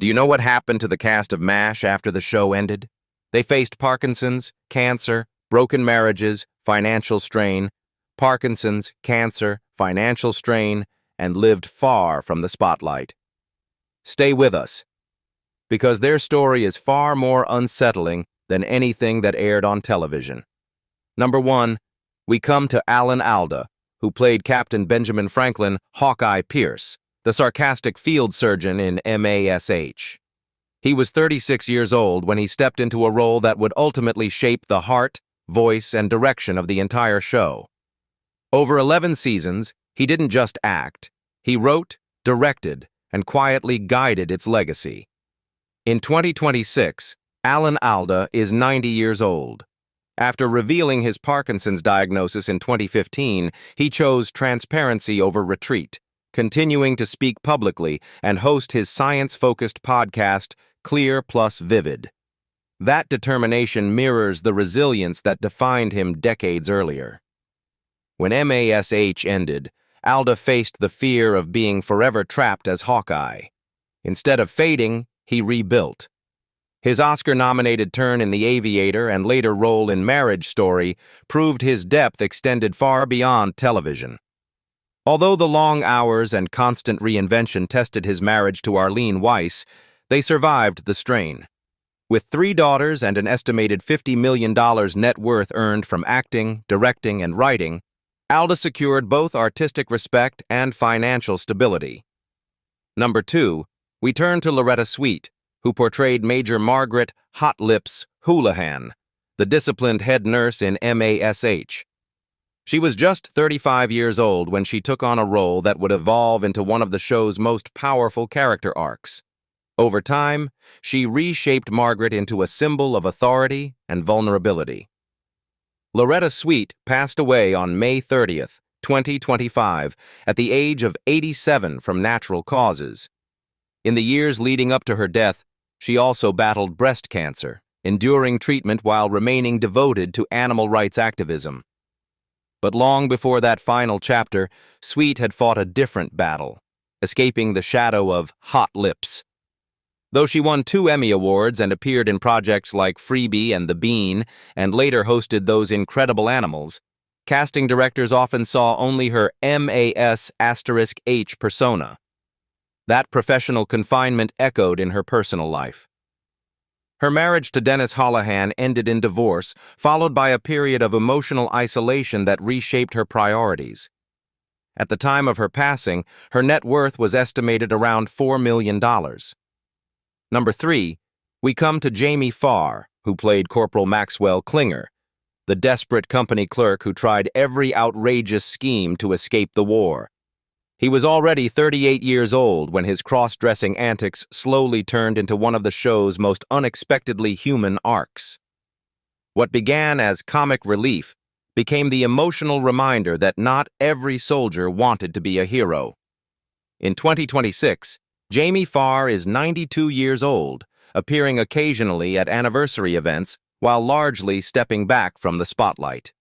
Do you know what happened to the cast of MASH after the show ended? They faced Parkinson's, cancer, broken marriages, financial strain, Parkinson's, cancer, financial strain, and lived far from the spotlight. Stay with us, because their story is far more unsettling than anything that aired on television. Number 1, we come to Alan Alda, who played Captain Benjamin Franklin Hawkeye Pierce, the sarcastic field surgeon in MASH. He was 36 years old when he stepped into a role that would ultimately shape the heart, voice, and direction of the entire show. Over 11 seasons, he didn't just act. He wrote, directed, and quietly guided its legacy. In 2026, Alan Alda is 90 years old. After revealing his Parkinson's diagnosis in 2015, he chose transparency over retreat, continuing to speak publicly and host his science-focused podcast, Clear Plus Vivid. That determination mirrors the resilience that defined him decades earlier. When MASH ended, Alda faced the fear of being forever trapped as Hawkeye. Instead of fading, he rebuilt. His Oscar-nominated turn in The Aviator and later role in Marriage Story proved his depth extended far beyond television. Although the long hours and constant reinvention tested his marriage to Arlene Weiss, they survived the strain. With 3 daughters and an estimated $50 million net worth earned from acting, directing, and writing, Alda secured both artistic respect and financial stability. Number 2, we turn to Loretta Swit, who portrayed Major Margaret Hot Lips Houlihan, the disciplined head nurse in MASH. She was just 35 years old when she took on a role that would evolve into one of the show's most powerful character arcs. Over time, she reshaped Margaret into a symbol of authority and vulnerability. Loretta Swit passed away on May 30th, 2025, at the age of 87 from natural causes. In the years leading up to her death, she also battled breast cancer, enduring treatment while remaining devoted to animal rights activism. But long before that final chapter, Swit had fought a different battle, escaping the shadow of Hot Lips. Though she won 2 Emmy Awards and appeared in projects like Freebie and The Bean, and later hosted Those Incredible Animals, casting directors often saw only her MAS*H persona. That professional confinement echoed in her personal life. Her marriage to Dennis Houlihan ended in divorce, followed by a period of emotional isolation that reshaped her priorities. At the time of her passing, her net worth was estimated around $4 million. Number 3, we come to Jamie Farr, who played Corporal Maxwell Klinger, the desperate company clerk who tried every outrageous scheme to escape the war. He was already 38 years old when his cross-dressing antics slowly turned into one of the show's most unexpectedly human arcs. What began as comic relief became the emotional reminder that not every soldier wanted to be a hero. In 2026, Jamie Farr is 92 years old, appearing occasionally at anniversary events while largely stepping back from the spotlight.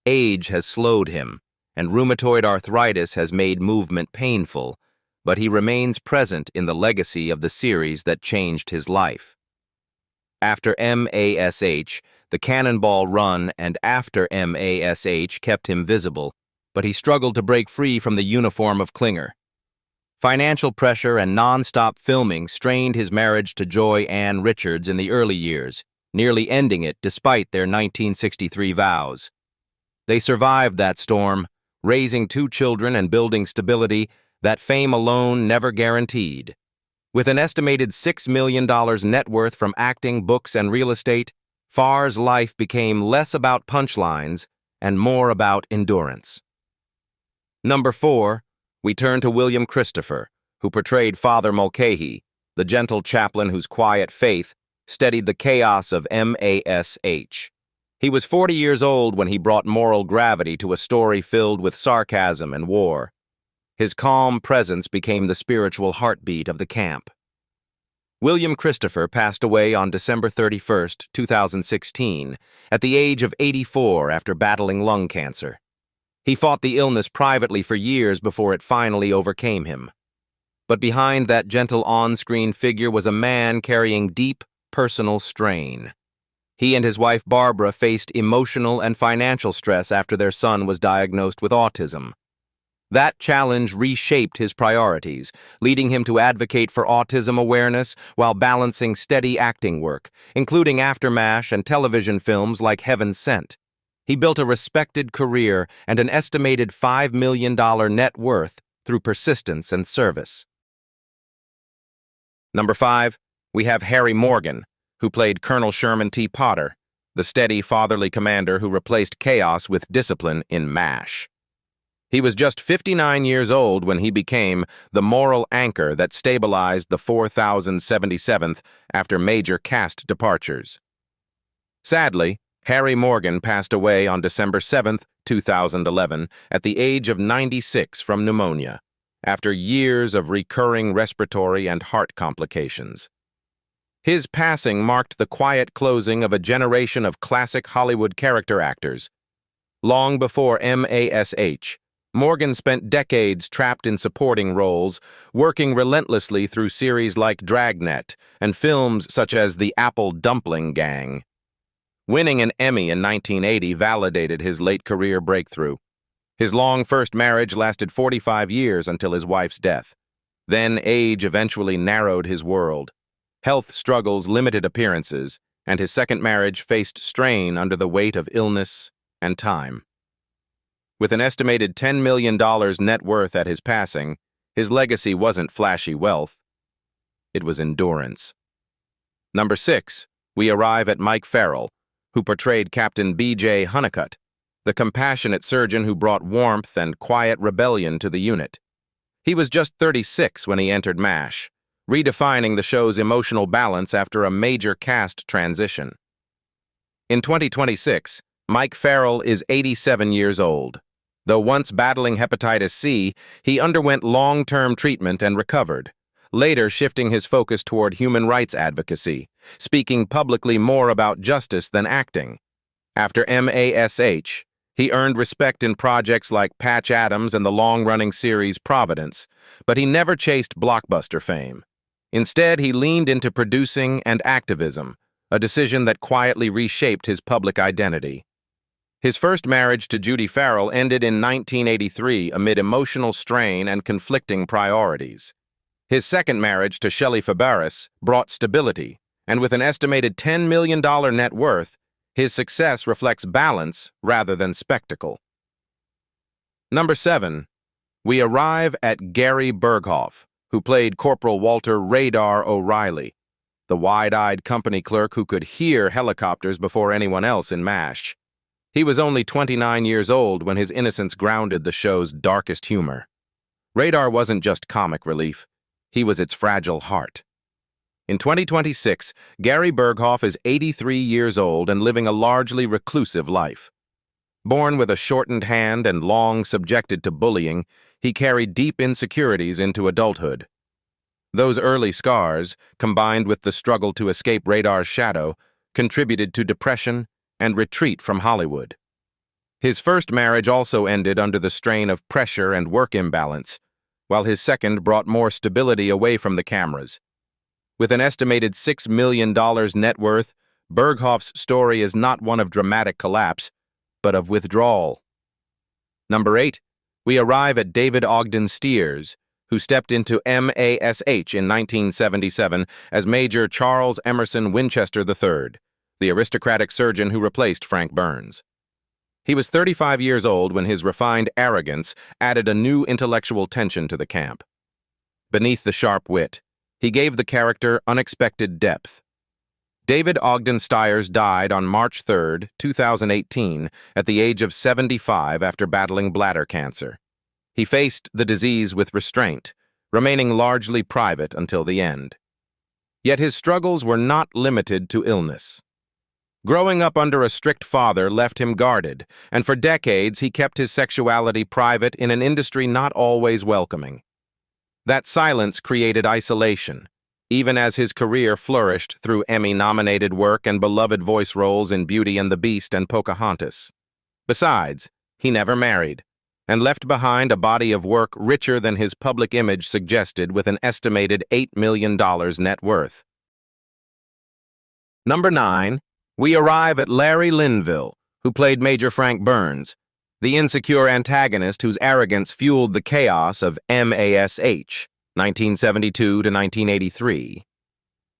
Age has slowed him, and rheumatoid arthritis has made movement painful, but he remains present in the legacy of the series that changed his life. After MASH, the Cannonball Run and after MASH kept him visible, but he struggled to break free from the uniform of Klinger. Financial pressure and non-stop filming strained his marriage to Joy Ann Richards in the early years, nearly ending it despite their 1963 vows. They survived that storm, raising 2 children and building stability that fame alone never guaranteed. With an estimated $6 million net worth from acting, books, and real estate, Farr's life became less about punchlines and more about endurance. Number 4, we turn to William Christopher, who portrayed Father Mulcahy, the gentle chaplain whose quiet faith steadied the chaos of MASH. He was 40 years old when he brought moral gravity to a story filled with sarcasm and war. His calm presence became the spiritual heartbeat of the camp. William Christopher passed away on December 31, 2016, at the age of 84 after battling lung cancer. He fought the illness privately for years before it finally overcame him. But behind that gentle on-screen figure was a man carrying deep personal strain. He and his wife Barbara faced emotional and financial stress after their son was diagnosed with autism. That challenge reshaped his priorities, leading him to advocate for autism awareness while balancing steady acting work, including after MASH and television films like Heaven Sent. He built a respected career and an estimated $5 million net worth through persistence and service. Number 5, we have Harry Morgan, who played Colonel Sherman T. Potter, the steady, fatherly commander who replaced chaos with discipline in MASH. He was just 59 years old when he became the moral anchor that stabilized the 4077th after major cast departures. Sadly, Harry Morgan passed away on December 7, 2011, at the age of 96 from pneumonia, after years of recurring respiratory and heart complications. His passing marked the quiet closing of a generation of classic Hollywood character actors. Long before MASH, Morgan spent decades trapped in supporting roles, working relentlessly through series like Dragnet and films such as The Apple Dumpling Gang. Winning an Emmy in 1980 validated his late career breakthrough. His long first marriage lasted 45 years until his wife's death. Then age eventually narrowed his world. Health struggles limited appearances, and his second marriage faced strain under the weight of illness and time. With an estimated $10 million net worth at his passing, his legacy wasn't flashy wealth. It was endurance. Number 6, we arrive at Mike Farrell, who portrayed Captain B.J. Honeycutt, the compassionate surgeon who brought warmth and quiet rebellion to the unit. He was just 36 when he entered MASH, redefining the show's emotional balance after a major cast transition. In 2026, Mike Farrell is 87 years old. Though once battling hepatitis C, he underwent long-term treatment and recovered, later shifting his focus toward human rights advocacy, speaking publicly more about justice than acting. After MASH, he earned respect in projects like Patch Adams and the long-running series Providence, but he never chased blockbuster fame. Instead, he leaned into producing and activism, a decision that quietly reshaped his public identity. His first marriage to Judy Farrell ended in 1983 amid emotional strain and conflicting priorities. His second marriage to Shelley Fabares brought stability, and with an estimated $10 million net worth, his success reflects balance rather than spectacle. Number 7, we arrive at Gary Berghoff, who played Corporal Walter Radar O'Reilly, the wide-eyed company clerk who could hear helicopters before anyone else in MASH. He was only 29 years old when his innocence grounded the show's darkest humor. Radar wasn't just comic relief. He was its fragile heart. In 2026, Gary Berghoff is 83 years old and living a largely reclusive life. Born with a shortened hand and long subjected to bullying, he carried deep insecurities into adulthood. Those early scars, combined with the struggle to escape Radar's shadow, contributed to depression and retreat from Hollywood. His first marriage also ended under the strain of pressure and work imbalance, while his second brought more stability away from the cameras. With an estimated $6 million net worth, Berghoff's story is not one of dramatic collapse, but of withdrawal. Number 8, we arrive at David Ogden Stiers, who stepped into MASH in 1977 as Major Charles Emerson Winchester III, the aristocratic surgeon who replaced Frank Burns. He was 35 years old when his refined arrogance added a new intellectual tension to the camp. Beneath the sharp wit, he gave the character unexpected depth. David Ogden Stiers died on March 3, 2018, at the age of 75 after battling bladder cancer. He faced the disease with restraint, remaining largely private until the end. Yet his struggles were not limited to illness. Growing up under a strict father left him guarded, and for decades he kept his sexuality private in an industry not always welcoming. That silence created isolation, even as his career flourished through Emmy-nominated work and beloved voice roles in Beauty and the Beast and Pocahontas. Besides, he never married, and left behind a body of work richer than his public image suggested, with an estimated $8 million net worth. Number 9, we arrive at Larry Linville, who played Major Frank Burns, the insecure antagonist whose arrogance fueled the chaos of MASH, 1972 to 1983.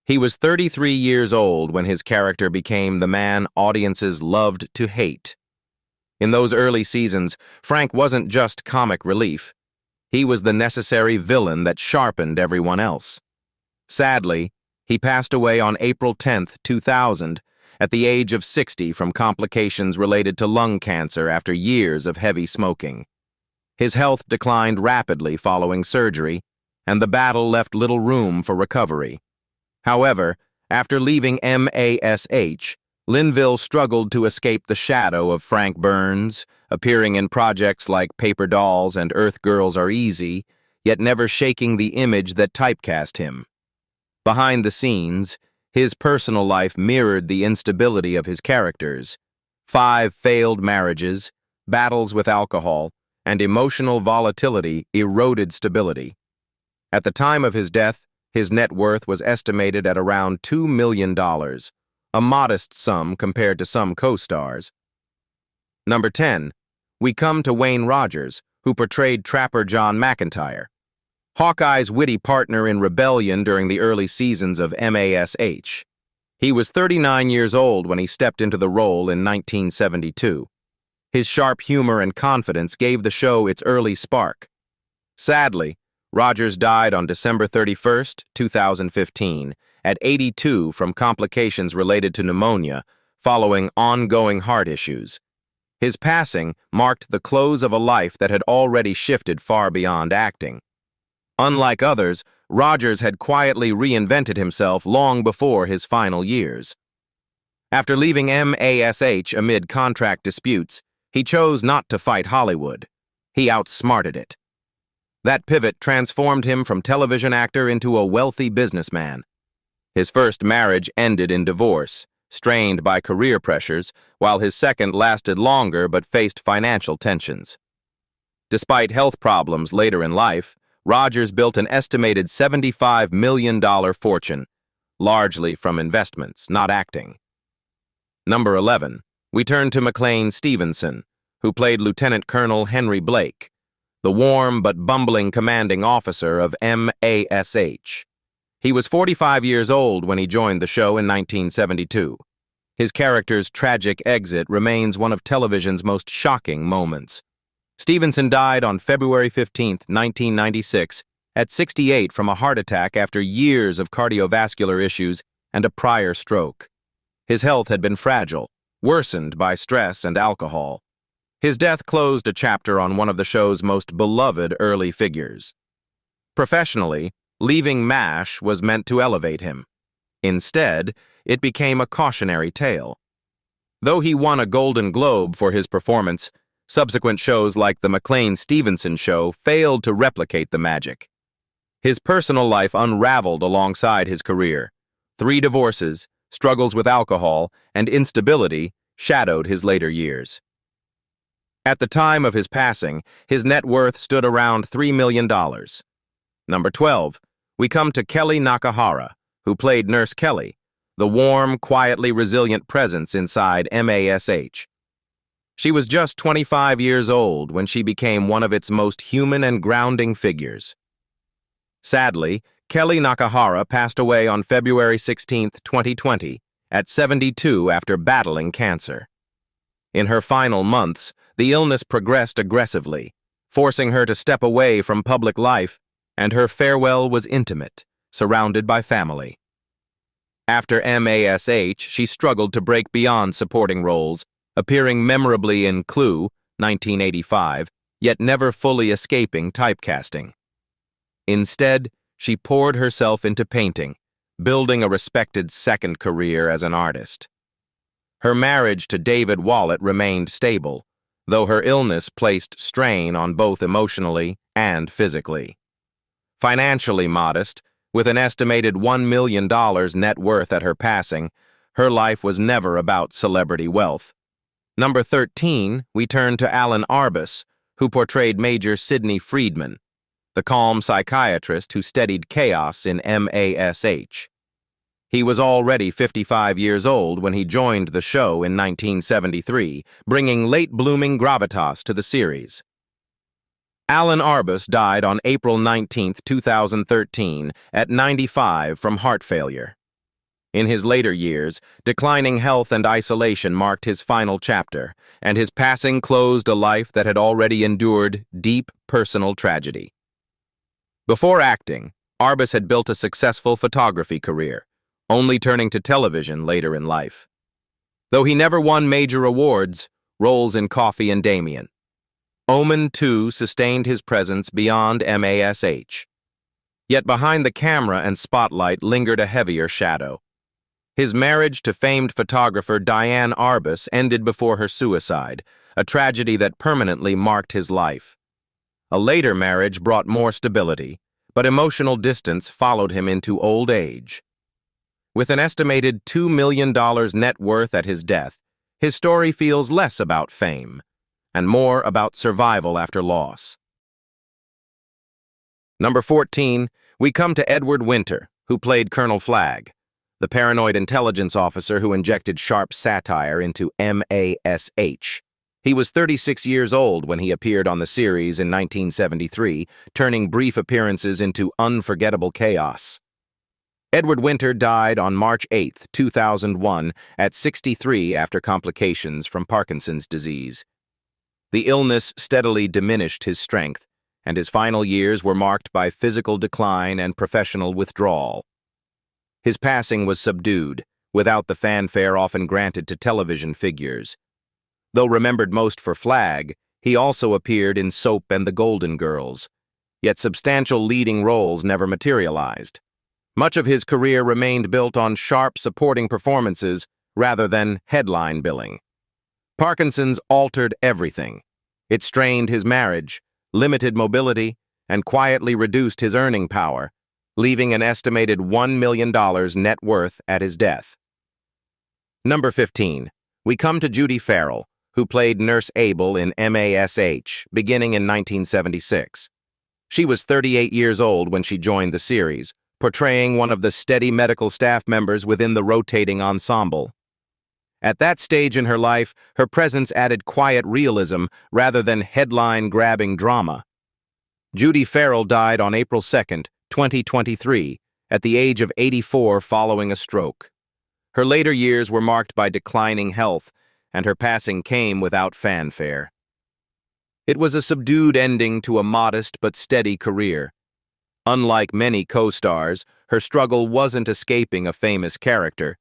He was 33 years old when his character became the man audiences loved to hate. In those early seasons, Frank wasn't just comic relief. He was the necessary villain that sharpened everyone else. Sadly, he passed away on April 10, 2000, at the age of 60 from complications related to lung cancer after years of heavy smoking. His health declined rapidly following surgery, and the battle left little room for recovery. However, after leaving MASH, Linville struggled to escape the shadow of Frank Burns, appearing in projects like Paper Dolls and Earth Girls Are Easy, yet never shaking the image that typecast him. Behind the scenes, his personal life mirrored the instability of his characters. 5 failed marriages, battles with alcohol, and emotional volatility eroded stability. At the time of his death, his net worth was estimated at around $2 million, a modest sum compared to some co-stars. Number 10, we come to Wayne Rogers, who portrayed Trapper John McIntyre, Hawkeye's witty partner in rebellion during the early seasons of MASH. He was 39 years old when he stepped into the role in 1972. His sharp humor and confidence gave the show its early spark. Sadly, Rogers died on December 31, 2015, at 82 from complications related to pneumonia following ongoing heart issues. His passing marked the close of a life that had already shifted far beyond acting. Unlike others, Rogers had quietly reinvented himself long before his final years. After leaving MASH amid contract disputes, he chose not to fight Hollywood. He outsmarted it. That pivot transformed him from television actor into a wealthy businessman. His first marriage ended in divorce, strained by career pressures, while his second lasted longer but faced financial tensions. Despite health problems later in life, Rogers built an estimated $75 million fortune, largely from investments, not acting. Number 11, we turn to McLean Stevenson, who played Lieutenant Colonel Henry Blake, the warm but bumbling commanding officer of MASH. He was 45 years old when he joined the show in 1972. His character's tragic exit remains one of television's most shocking moments. Stevenson died on February 15, 1996, at 68 from a heart attack after years of cardiovascular issues and a prior stroke. His health had been fragile, worsened by stress and alcohol. His death closed a chapter on one of the show's most beloved early figures. Professionally, leaving MASH was meant to elevate him. Instead, it became a cautionary tale. Though he won a Golden Globe for his performance, subsequent shows like The McLean Stevenson Show failed to replicate the magic. His personal life unraveled alongside his career. 3 divorces, struggles with alcohol, and instability shadowed his later years. At the time of his passing, his net worth stood around $3 million. Number 12, we come to Kelly Nakahara, who played Nurse Kelly, the warm, quietly resilient presence inside MASH. She was just 25 years old when she became one of its most human and grounding figures. Sadly, Kelly Nakahara passed away on February 16, 2020, at 72 after battling cancer. In her final months, the illness progressed aggressively, forcing her to step away from public life, and her farewell was intimate, surrounded by family. After MASH, she struggled to break beyond supporting roles, appearing memorably in Clue, 1985, yet never fully escaping typecasting. Instead, she poured herself into painting, building a respected second career as an artist. Her marriage to David Wallet remained stable, though her illness placed strain on both emotionally and physically. Financially modest, with an estimated $1 million net worth at her passing, her life was never about celebrity wealth. Number 13, we turn to Alan Arbus, who portrayed Major Sidney Friedman, the calm psychiatrist who studied chaos in MASH. He was already 55 years old when he joined the show in 1973, bringing late-blooming gravitas to the series. Alan Arbus died on April 19, 2013, at 95 from heart failure. In his later years, declining health and isolation marked his final chapter, and his passing closed a life that had already endured deep personal tragedy. Before acting, Arbus had built a successful photography career, only turning to television later in life. Though he never won major awards, roles in Coffee and Damien. Omen, too, sustained his presence beyond MASH. Yet behind the camera and spotlight lingered a heavier shadow. His marriage to famed photographer Diane Arbus ended before her suicide, a tragedy that permanently marked his life. A later marriage brought more stability, but emotional distance followed him into old age. With an estimated $2 million net worth at his death, his story feels less about fame and more about survival after loss. Number 14, we come to Edward Winter, who played Colonel Flagg, the paranoid intelligence officer who injected sharp satire into MASH. He was 36 years old when he appeared on the series in 1973, turning brief appearances into unforgettable chaos. Edward Winter died on March 8, 2001, at 63 after complications from Parkinson's disease. The illness steadily diminished his strength, and his final years were marked by physical decline and professional withdrawal. His passing was subdued, without the fanfare often granted to television figures. Though remembered most for Flagg, he also appeared in Soap and the Golden Girls, yet substantial leading roles never materialized. Much of his career remained built on sharp supporting performances rather than headline billing. Parkinson's altered everything. It strained his marriage, limited mobility, and quietly reduced his earning power, leaving an estimated $1 million net worth at his death. Number 15. We come to Judy Farrell, who played Nurse Abel in MASH, beginning in 1976. She was 38 years old when she joined the series, portraying one of the steady medical staff members within the rotating ensemble. At that stage in her life, her presence added quiet realism rather than headline-grabbing drama. Judy Farrell died on April 2, 2023, at the age of 84 following a stroke. Her later years were marked by declining health, and her passing came without fanfare. It was a subdued ending to a modest but steady career. Unlike many co-stars, her struggle wasn't escaping a famous character.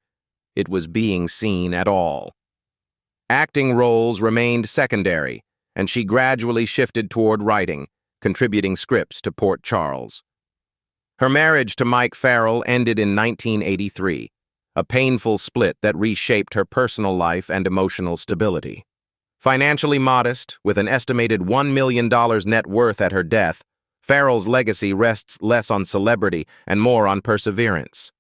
It was being seen at all. Acting roles remained secondary, and she gradually shifted toward writing, contributing scripts to Port Charles. Her marriage to Mike Farrell ended in 1983, a painful split that reshaped her personal life and emotional stability. Financially modest, with an estimated $1 million net worth at her death, Farrell's legacy rests less on celebrity and more on perseverance.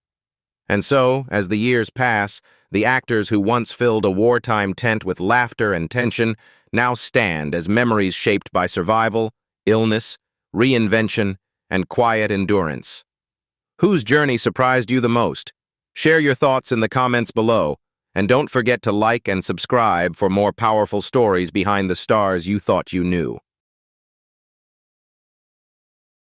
And so, as the years pass, the actors who once filled a wartime tent with laughter and tension now stand as memories shaped by survival, illness, reinvention, and quiet endurance. Whose journey surprised you the most? Share your thoughts in the comments below, and don't forget to like and subscribe for more powerful stories behind the stars you thought you knew.